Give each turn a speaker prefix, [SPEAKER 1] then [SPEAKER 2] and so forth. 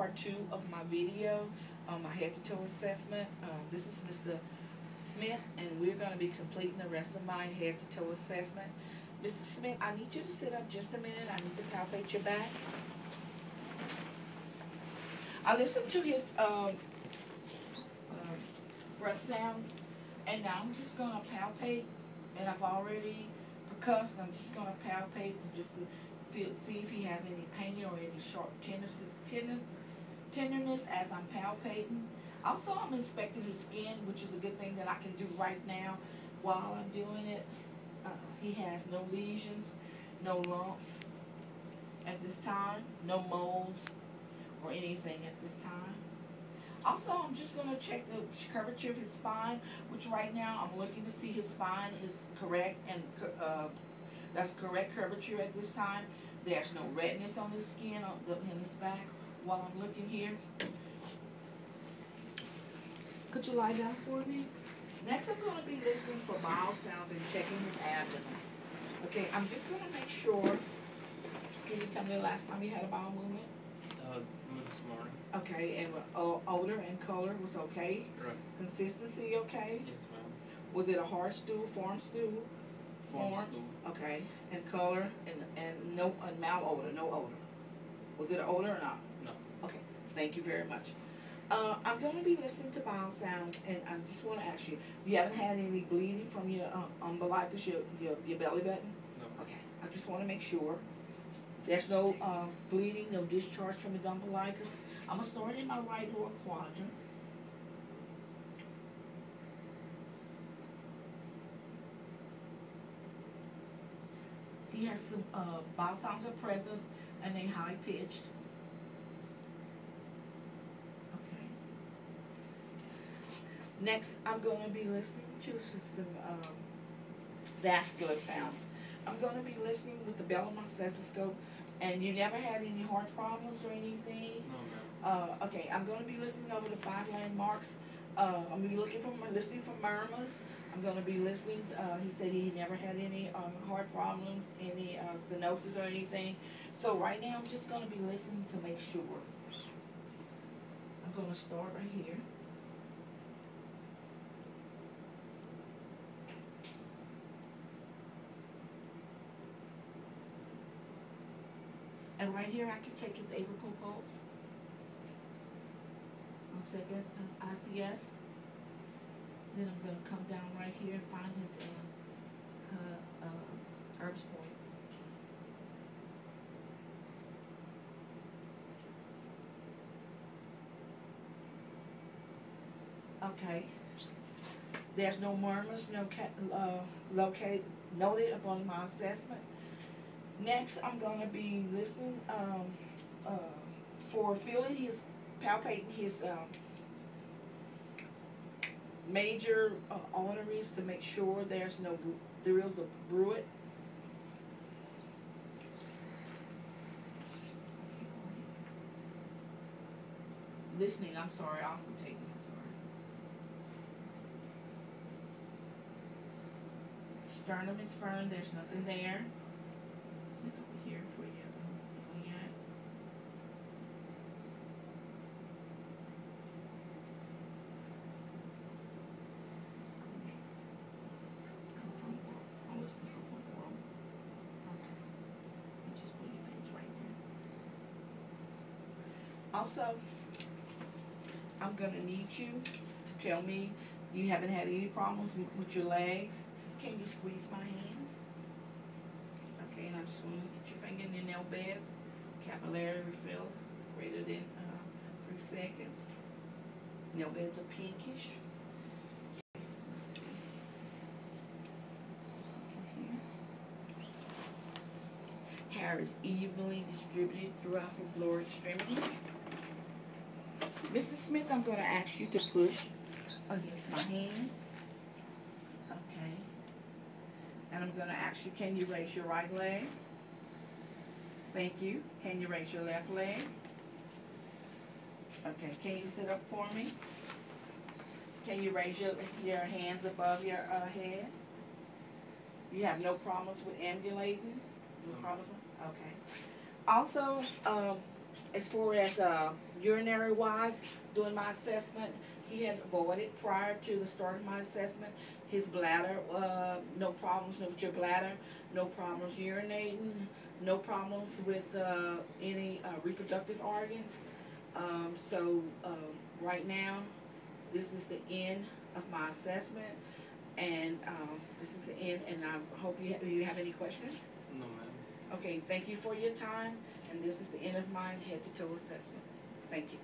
[SPEAKER 1] part two of my video on my head to toe assessment. This is Mr. Smith, and we're going to be completing the rest of my head to toe assessment. Mr. Smith, I need you to sit up just a minute. I need to palpate your back. I listened to his breath sounds, and now I'm just going to palpate, and I've already percussed. I'm just going to palpate and just see if he has any pain or any sharp tenderness as I'm palpating. Also, I'm inspecting his skin, which is a good thing that I can do right now while I'm doing it. He has no lesions, no lumps at this time, no moles or anything at this time. Also, I'm just going to check the curvature of his spine, which right now I'm looking to see his spine is correct, and that's correct curvature at this time. There's no redness on his skin, in his back. While I'm looking here, could you lie down for me? Next, I'm going to be listening for bowel sounds and checking his abdomen. Okay, I'm just going to make sure. Can you tell me the last time you had a bowel movement?
[SPEAKER 2] This morning.
[SPEAKER 1] Okay, and odor and color was okay?
[SPEAKER 2] Right.
[SPEAKER 1] Consistency okay?
[SPEAKER 2] Yes, ma'am.
[SPEAKER 1] Was it a hard stool, form stool?
[SPEAKER 2] Form stool.
[SPEAKER 1] Okay, and color and no malodor, no odor. Was it an odor or not?
[SPEAKER 2] No.
[SPEAKER 1] Okay, thank you very much. I'm going to be listening to bowel sounds, and I just want to ask you, you haven't had any bleeding from your umbilicus, your belly button?
[SPEAKER 2] No.
[SPEAKER 1] Okay, I just want to make sure. There's no bleeding, no discharge from his umbilicus. I'm going to start in my right lower quadrant. He has some bowel sounds are present, and they high pitched. Okay. Next, I'm going to be listening to some vascular sounds. I'm going to be listening with the bell of my stethoscope. And you never had any heart problems or anything?
[SPEAKER 2] No, ma'am.
[SPEAKER 1] Okay, I'm going to be listening over the 5 landmarks. I'm going to be listening for murmurs. I'm going to be listening. He said he never had any heart problems, any stenosis or anything. So right now I'm just going to be listening to make sure. I'm going to start right here. And right here I can take his apical pulse. On second ICS. Then I'm going to come down right here and find his Erb's point. Okay. There's no murmurs, no noted upon my assessment. Next, I'm going to be listening for feeling palpating his major arteries to make sure there is a bruit. Listening, I'm sorry, also taking, I'm sorry. Sternum is firm, there's nothing there. Sit over here for you. Also, I'm going to need you to tell me you haven't had any problems with your legs. Can you squeeze my hands? Okay, and I just want to get your finger in your nail beds. Capillary refill greater than 3 seconds. Nail beds are pinkish. Let's see. Hair is evenly distributed throughout his lower extremities. Mr. Smith, I'm going to ask you to push against my hand. Okay. And I'm going to ask you, can you raise your right leg? Thank you. Can you raise your left leg? Okay. Can you sit up for me? Can you raise your hands above your head? You have no problems with ambulating? No problems with? Okay. Also, as far as urinary wise, doing my assessment, he had voided prior to the start of my assessment. His bladder, no problems with your bladder, no problems urinating, no problems with any reproductive organs. Right now, this is the end of my assessment, and this is the end. And I hope you have any questions.
[SPEAKER 2] No, ma'am.
[SPEAKER 1] Okay, thank you for your time, and this is the end of my head to toe assessment. Thank you.